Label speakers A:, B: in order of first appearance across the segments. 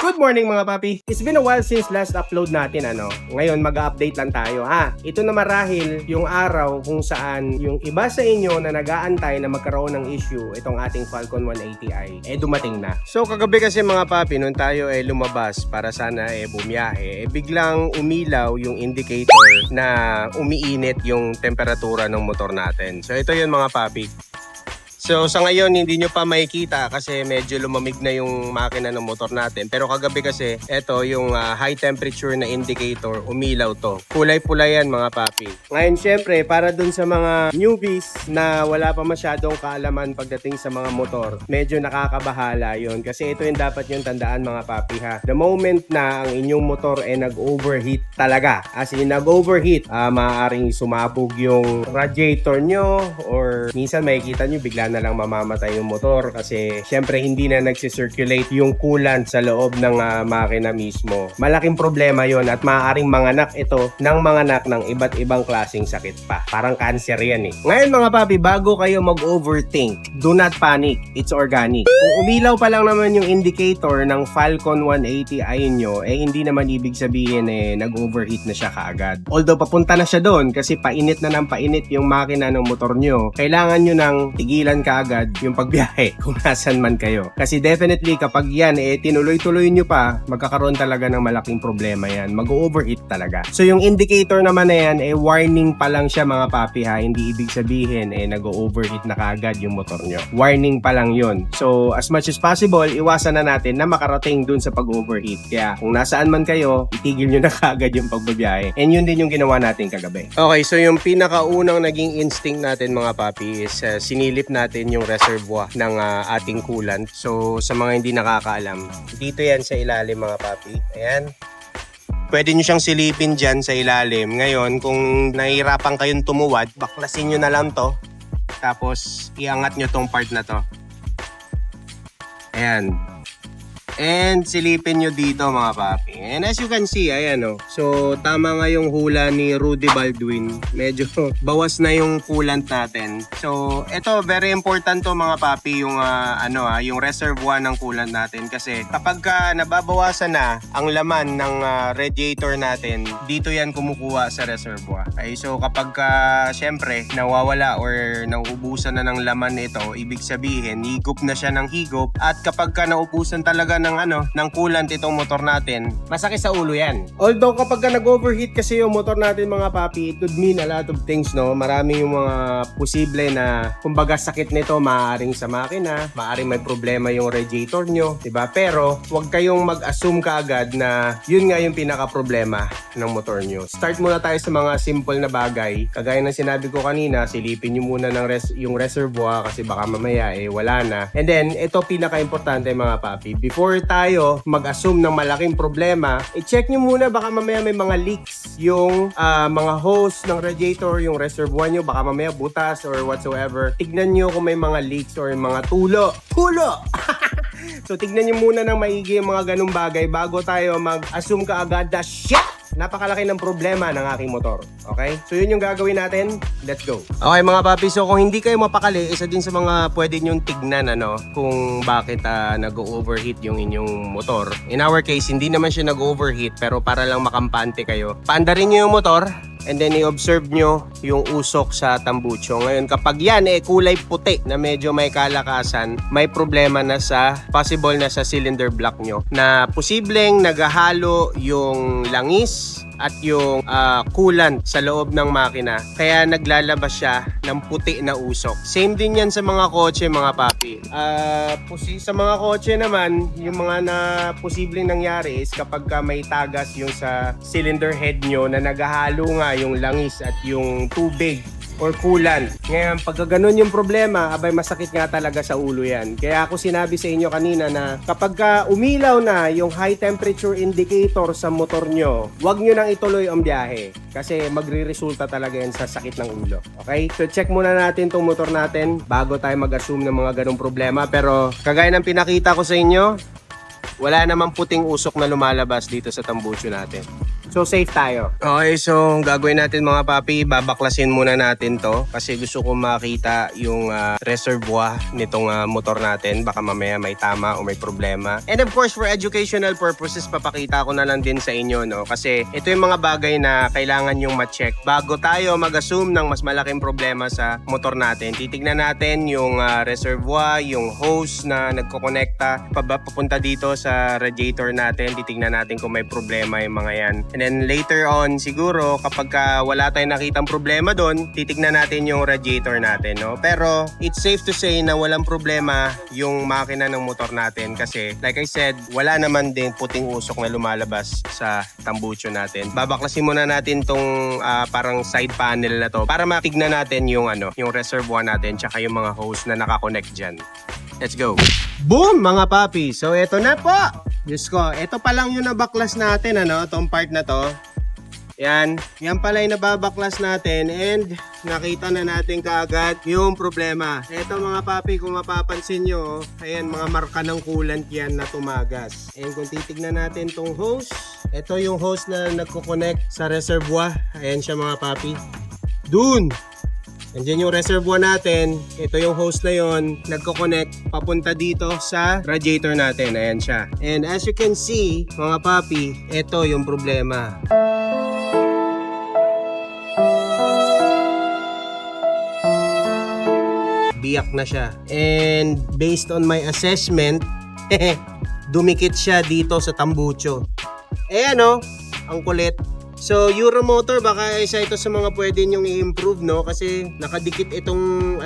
A: Good morning mga papi! It's been a while since last upload natin Ngayon mag-update lang tayo Ito na marahil yung araw kung saan yung iba sa inyo na nag-aantay na magkaroon ng issue itong ating Falcon 180i dumating na. So kagabi kasi mga papi nung tayo lumabas para sana bumiyahe biglang umilaw yung indicator na umiinit yung temperatura ng motor natin. So ito yun mga papi. So sa ngayon hindi nyo pa makikita kasi medyo lumamig na yung makina ng motor natin. Pero kagabi kasi ito yung high temperature na indicator, umilaw to. Kulay-pula yan mga papi. Ngayon syempre para dun sa mga newbies na wala pa masyadong kaalaman pagdating sa mga motor, medyo nakakabahala yon kasi ito yung dapat yung tandaan mga papi ha. The moment na ang inyong motor nag-overheat talaga, as in nag-overheat, maaaring sumabog yung radiator nyo or minsan makikita nyo bigla na lang mamamatay yung motor kasi syempre hindi na nagsisirculate yung coolant sa loob ng makina mismo. Malaking problema yon at maaaring manganak ito ng manganak ng iba't ibang klaseng sakit pa. Parang cancer yan Ngayon mga papi, bago kayo mag-overthink, do not panic. It's organic. Kung umilaw pa lang naman yung indicator ng Falcon 180i nyo, hindi naman ibig sabihin nag-overheat na siya kaagad. Although papunta na siya doon kasi painit na ng painit yung makina ng motor nyo, kailangan nyo nang tigilan kaagad yung pagbiyahe kung nasan man kayo. Kasi definitely kapag yan tinuloy-tuloy nyo pa, magkakaroon talaga ng malaking problema yan. Mag-overheat talaga. So yung indicator naman na yan, warning pa lang siya mga papi ha. Hindi ibig sabihin nag-overheat na kaagad yung motor nyo. Warning pa lang yun. So as much as possible, iwasan na natin na makarating dun sa pag-overheat. Kaya kung nasaan man kayo, itigil nyo na kaagad yung pagbabiyahe. And yun din yung ginawa natin kagabi. Okay, so yung pinakaunang naging instinct natin mga papi is sinilip natin yung reservoir ng ating coolant. So sa mga hindi nakakaalam, dito yan sa ilalim mga papi. Ayan. Pwede nyo siyang silipin dyan sa ilalim. Ngayon, kung nahihirapan kayong tumuwad, baklasin nyo na lang to. Tapos iangat nyo tong part na to. Ayan. And silipin nyo dito mga papi. And as you can see, ayan So tama nga yung hula ni Rudy Baldwin. Medyo bawas na yung coolant natin. So ito very important to mga papi yung yung reservoir ng coolant natin kasi kapag nababawasan na ang laman ng radiator natin, dito yan kumukuha sa reservoir. Okay, so kapag syempre nawawala or nauubusan na ng laman nito, ibig sabihin higop na siya ng higop at kapag naubusan talaga ng coolant itong motor natin, masakit sa ulo yan. Although kapag nag-overheat kasi yung motor natin mga papi, it could mean a lot of things Marami yung mga posible na kumbaga sakit nito, maaaring sa makina, maaaring may problema yung radiator nyo, diba? Pero huwag kayong mag-assume kaagad na yun nga yung pinaka-problema ng motor nyo. Start muna tayo sa mga simple na bagay. Kagaya ng sinabi ko kanina, silipin nyo muna ng yung reservoir kasi baka mamaya wala na. And then, ito pinaka-importante mga papi. Before tayo mag-assume ng malaking problema, i-check nyo muna baka mamaya may mga leaks yung mga hose ng radiator, yung reservoir nyo, baka mamaya butas or whatsoever. Tignan nyo kung may mga leaks or mga tulo. So tignan nyo muna ng maigi yung mga ganung bagay bago tayo mag-assume kaagad na shit! Napakalaki ng problema ng aking motor. Okay? So yun yung gagawin natin. Let's go. Okay mga papi, so kung hindi kayo mapakali, isa din sa mga pwede nyong tignan kung bakit nag-overheat yung inyong motor. In our case, hindi naman siya nag-overheat pero para lang makampante kayo. Paandarin nyo yung motor and then i-observe nyo yung usok sa tambucho. Ngayon kapag yan kulay puti na medyo may kalakasan, may problema na possible na sa cylinder block nyo na posibleng naghahalo yung langis at yung coolant sa loob ng makina kaya naglalabas siya ng puti na usok. Same din yan sa mga kotse mga papi. Sa mga kotse naman, yung mga na posibleng nangyari is kapag may tagas yung sa cylinder head nyo na naghahalo nga yung langis at yung tubig or coolant. Ngayon, pag ganun yung problema, masakit nga talaga sa ulo yan. Kaya ako sinabi sa inyo kanina na kapag umilaw na yung high temperature indicator sa motor nyo, huwag nyo nang ituloy ang biyahe. Kasi magre-resulta talaga yan sa sakit ng ulo. Okay? So check muna natin tong motor natin bago tayo mag-assume ng mga ganung problema. Pero kagaya ng pinakita ko sa inyo, wala namang puting usok na lumalabas dito sa tambucho natin. So safe tayo. Okay, so gagawin natin mga papi, babaklasin muna natin to kasi gusto ko makita yung reservoir nitong motor natin. Baka mamaya may tama o may problema. And of course, for educational purposes, papakita ko na lang din sa inyo, no? Kasi ito yung mga bagay na kailangan yung ma-check bago tayo mag-assume ng mas malaking problema sa motor natin. Titignan natin yung reservoir, yung hose na nagkokonekta papunta dito sa radiator natin. Titignan natin kung may problema yung mga yan. And then later on, siguro kapag wala tayong nakitang problema doon, titignan natin yung radiator natin, no? Pero it's safe to say na walang problema yung makina ng motor natin kasi like I said, wala naman din puting usok na lumalabas sa tambucho natin. Babaklasin muna natin tong parang side panel na to para matignan natin yung yung reservoir natin tsaka yung mga hose na nakakonect dyan. Let's go! Boom mga papi! So eto na po! Diyos ko, ito pa lang yung nabaklas natin, itong part na to. Yan pala yung nababaklas natin and nakita na natin kaagad yung problema. Ito mga papi, kung mapapansin nyo, ayan, mga marka ng coolant yan na tumagas. And kung titignan natin tong hose, ito yung hose na nagko-connect sa reservoir. Ayan siya mga papi. Dun! Nandiyan yung reservoir natin. Ito yung hose na yon, nagko-connect papunta dito sa radiator natin. Ayan siya. And as you can see, mga papi, ito yung problema. Biyak na siya. And based on my assessment, dumikit siya dito sa tambucho. Ang kulit. So, Euromotor, baka isa ito sa mga pwede nyong i-improve, no? Kasi nakadikit itong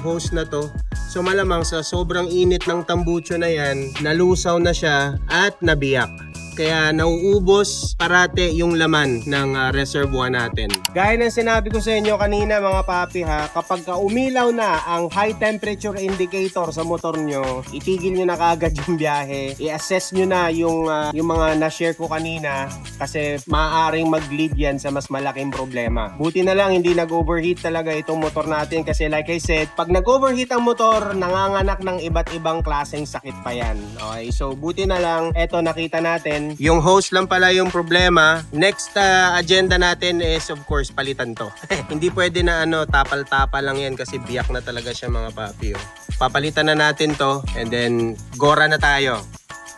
A: hose na to. So, malamang sa sobrang init ng tambucho na yan, nalusaw na siya at nabiyak. Kaya nauubos parate yung laman ng reservoir natin. Gaya ng sinabi ko sa inyo kanina mga papi kapag umilaw na ang high temperature indicator sa motor nyo, itigil nyo na kaagad yung biyahe. I-assess nyo na yung mga na-share ko kanina kasi maaaring mag-lead yan sa mas malaking problema. Buti na lang hindi nag-overheat talaga itong motor natin kasi like I said, pag nag-overheat ang motor, nanganganak ng iba't ibang klaseng sakit pa yan. Okay, so buti na lang, eto nakita natin, yung hose lang pala yung problema. Next agenda natin is of course palitan to. Hindi pwede na tapal-tapal lang yan kasi biyak na talaga siya mga papi. Papalitan na natin to and then gora na tayo.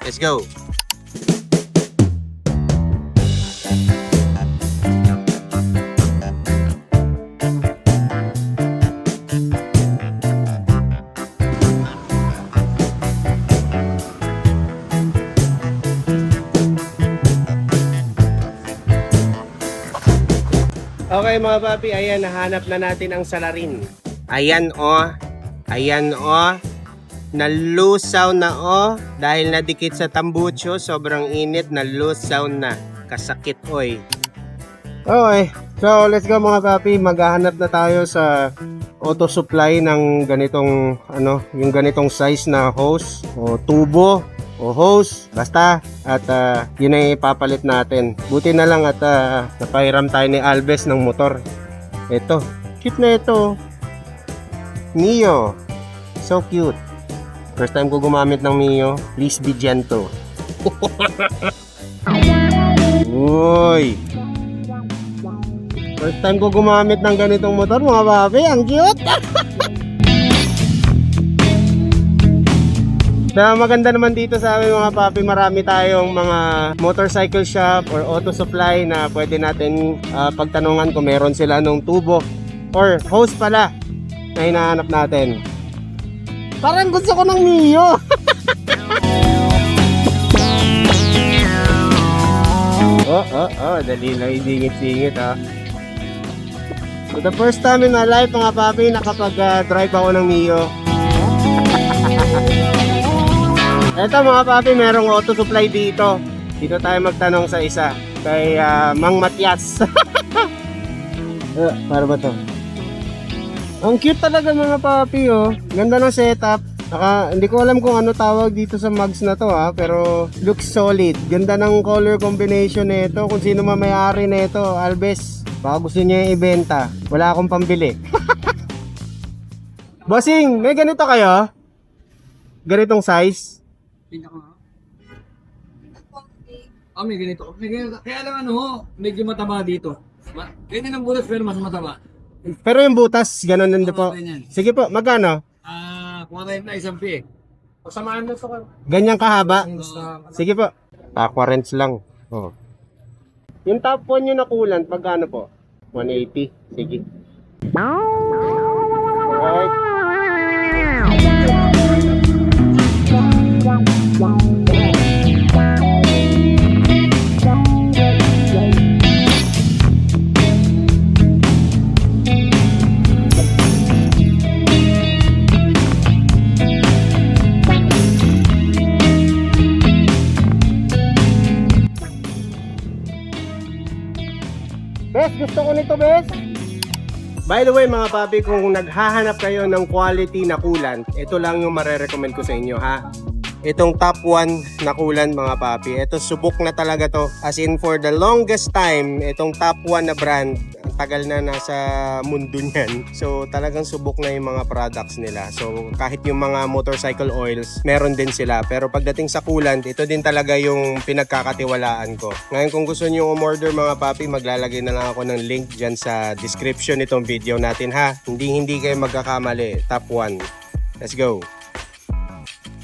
A: Let's go! Okay mga papi, ayan, nahanap na natin ang salarin. Ayan nalusaw na dahil nadikit sa tambucho, sobrang init, nalusaw na. Kasakit oy. Okay, so let's go mga papi, maghahanap na tayo sa auto supply ng ganitong yung ganitong size na hose o tubo o hose, basta at yun ay ipapalit natin. Buti na lang at napahiram tayo ni Alves ng motor. Ito, cute na ito. Mio, so cute. First time ko gumamit ng Mio. Please be gentle. Uy, first time ko gumamit ng ganitong motor mga papi, ang cute. Na maganda naman dito sa amin mga papi, marami tayong mga motorcycle shop or auto supply na pwede natin pagtanungan kung meron sila nung tubo or hose pala na hinahanap natin. Parang gusto ko ng Mio. Dali lang, idingit-dingit So the first time in my life mga papi, nakapag-drive ako ng Mio. Eto mga papi, merong auto supply dito. Dito tayo magtanong sa isa. Kay Mang Matias. Para ba to? Ang cute talaga mga papi Ganda ng setup. Hindi ko alam kung ano tawag dito sa mugs na to pero looks solid. Ganda ng color combination nito. Kung sino may-ari nito, Alves, baka gusto niya ibenta. Wala akong pambili. Bossing, may ganito kayo? Ganitong size?
B: may ganito. May ganito. Kaya lang medyo mataba dito. Ganyan ang butas pero mas mataba.
A: Pero yung butas, ganun din po.
B: Ganyan.
A: Sige po, magkano?
B: Kuha tayo na isang pi. Pasamaan mo ito ka.
A: Ganyan kahaba? Sige po. Aquarents lang. Oh. Yung top 1 nyo na coolant, magkano po? 180. Sige. Alright. Bes, gusto ko nito, Bes. By the way, mga papi, kung naghahanap kayo ng quality na coolant, ito lang yung marerecommend ko sa inyo, ha? Itong top 1 na coolant, mga papi. Ito, subok na talaga to. As in, for the longest time, itong top 1 na brand, ang tagal na nasa mundo niyan. So, talagang subok na yung mga products nila. So, kahit yung mga motorcycle oils, meron din sila. Pero pagdating sa coolant, ito din talaga yung pinagkakatiwalaan ko. Ngayon, kung gusto nyo umorder, mga papi, maglalagay na lang ako ng link dyan sa description nitong video natin, ha? Hindi kayo magkakamali. Top 1. Let's go.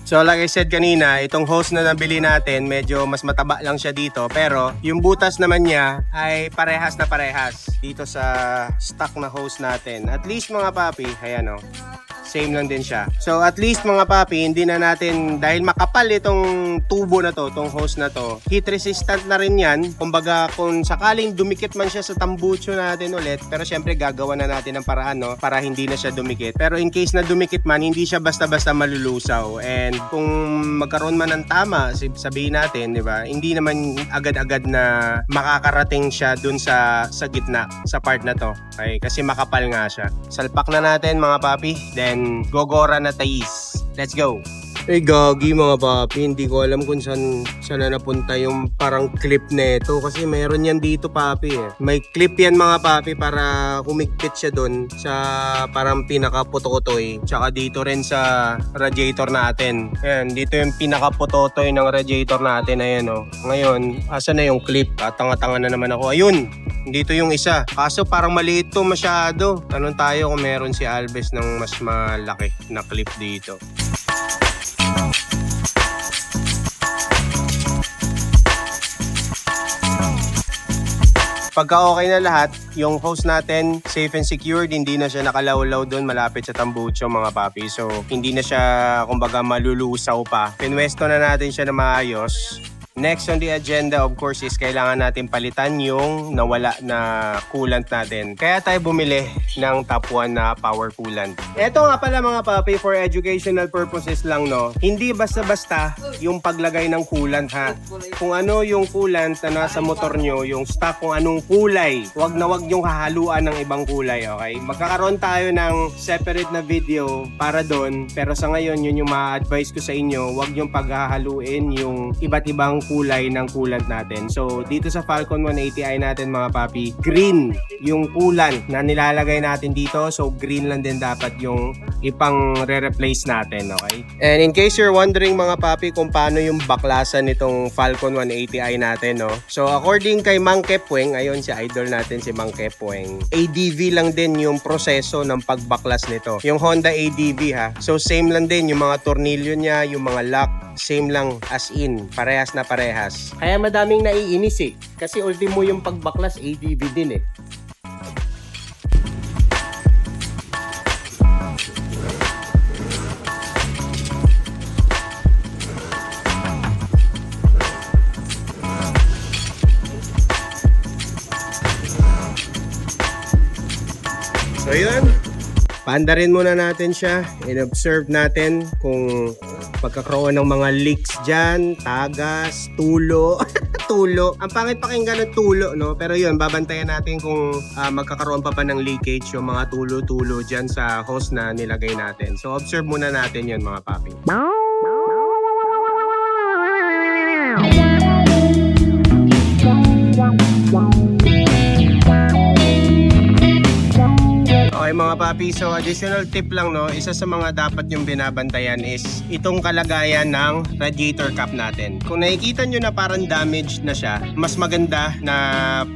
A: So like I said kanina, itong hose na nabili natin, medyo mas mataba lang siya dito. Pero yung butas naman niya ay parehas na parehas dito sa stock na hose natin. At least mga papi, ayan o. Same lang din siya. So at least mga papi, hindi na natin, dahil makapal itong tubo na to, itong hose na to, heat resistant na rin yan. Kumbaga kung sakaling dumikit man siya sa tambucho natin ulit, pero syempre gagawa na natin ng paraan, no, para hindi na siya dumikit. Pero in case na dumikit man, hindi siya basta-basta malulusaw. And kung magkaroon man ng tama, sabihin natin, di ba, hindi naman agad-agad na makakarating siya dun sa gitna, sa part na to. Okay? Kasi makapal nga siya. Salpak na natin mga papi, then gogora na tais. Let's go. Eh gagi mga papi, hindi ko alam kung saan na napunta yung parang clip nito kasi meron yan dito papi eh. May clip yan mga papi para humigpit siya doon sa parang pinakaputotoy. Tsaka dito rin sa radiator natin. Ayan, dito yung pinakaputotoy ng radiator natin. Ayan o. Ngayon, asa na yung clip? Tanga-tanga na naman ako. Ayun! Dito yung isa. Kaso parang maliit to masyado. Tanong tayo kung meron si Alves ng mas malaki na clip dito. Pagka okay na lahat, yung hose natin safe and secured, hindi na siya nakalawlaw doon malapit sa tambucho mga papi. So hindi na siya kumbaga malulusaw pa. Pinwesto na natin siya na maayos. Next on the agenda of course is kailangan natin palitan yung nawala na coolant natin. Kaya tayo bumili ng top 1 na power coolant. Ito nga pala mga papi, for educational purposes lang, no. Hindi basta-basta yung paglagay ng coolant, ha. Kung ano yung coolant na nasa motor nyo, yung stock kung anong kulay, wag na wag yung hahaluan ng ibang kulay, okay? Magkakaroon tayo ng separate na video para doon, pero sa ngayon yun yung ma-advise ko sa inyo, wag yung paghahaluin yung iba't ibang kulay ng coolant natin. So dito sa Falcon 180i natin mga papi, green yung coolant na nilalagay natin dito. So green lang din dapat yung ipang re-replace natin, okay? And in case you're wondering mga papi kung paano yung baklasan nitong Falcon 180i natin, no? So according kay Mang Kepweng, ayun si idol natin si Mang Kepweng, ADV lang din yung proseso ng pagbaklas nito. Yung Honda ADV, ha. So same lang din yung mga tornilyo niya, yung mga lock, same lang as in, parehas na parehas. Kaya madaming naiinis eh. Kasi ultimo yung pagbaklas ADV din eh. So yun, paandarin muna natin siya, in-observe natin kung pagkakaroon ng mga leaks dyan, tagas, tulo, tulo. Ang pangit pakinggan ng tulo, no? Pero yun, babantayan natin kung magkakaroon pa ng leakage yung mga tulo-tulo dyan sa hose na nilagay natin. So observe muna natin yun mga papi. Okay mga papi. So additional tip lang, no, isa sa mga dapat yung binabantayan is itong kalagayan ng radiator cap natin. Kung nakikita nyo na parang damaged na siya, mas maganda na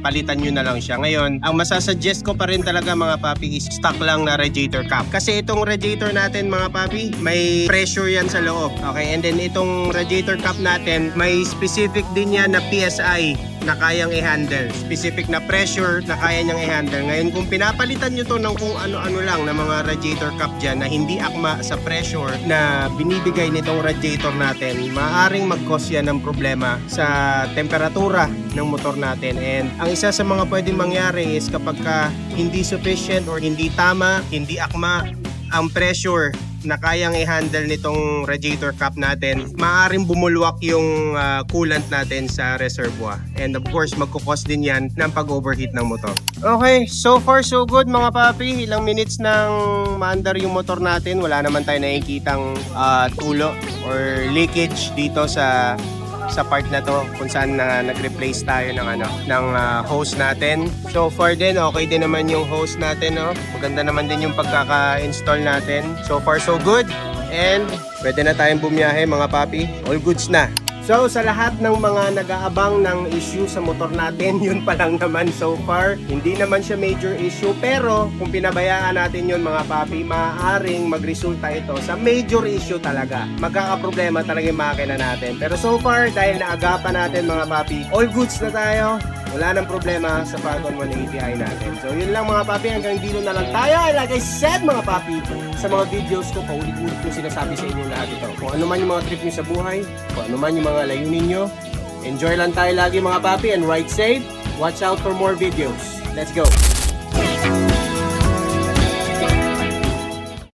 A: palitan nyo na lang siya. Ngayon, ang masasuggest ko pa rin talaga mga papi is stock lang na radiator cap. Kasi itong radiator natin mga papi, may pressure yan sa loob. Okay, and then itong radiator cap natin, may specific din yan na PSI na kayang i-handle. Specific na pressure na kaya niyang i-handle. Ngayon, kung pinapalitan nyo to ng kung ano-ano lang na mga radiator cap dyan na hindi akma sa pressure na binibigay nitong radiator natin, maaaring mag-cause yan ng problema sa temperatura ng motor natin. And ang isa sa mga pwedeng mangyari is kapag hindi sufficient or hindi tama, hindi akma ang pressure na kayang i-handle nitong radiator cap natin, maaaring bumulwak yung coolant natin sa reservoir. And of course, magkukos din yan ng pag-overheat ng motor. Okay, so far so good mga papi. Ilang minutes nang maandar yung motor natin. Wala naman tayo nakikitang tulo or leakage dito sa part na to kung saan nag-replace tayo ng hose natin. So far din, okay din naman yung hose natin, no? Maganda naman din yung pagkaka-install natin. So far so good. And pwede na tayong bumiyahe mga papi. All goods na. So sa lahat ng mga nag-aabang ng issue sa motor natin, yun pa lang naman so far. Hindi naman siya major issue, pero kung pinabayaan natin yun mga papi, maaaring magresulta ito sa major issue talaga. Magkakaproblema talaga yung makina natin. Pero so far, dahil naagapan natin mga papi, all goods na tayo. Wala nang problema sa Falcon 180i natin. So yun lang mga papi, hanggang dito na lang tayo. Like I said mga papi, sa mga videos ko, paulit-ulit ko sinasabi sa inyo lahat ito. Kung ano man yung mga trip nyo sa buhay, kung ano man yung mga layunin nyo, enjoy lang tayo lagi mga papi and ride safe. Watch out for more videos. Let's go!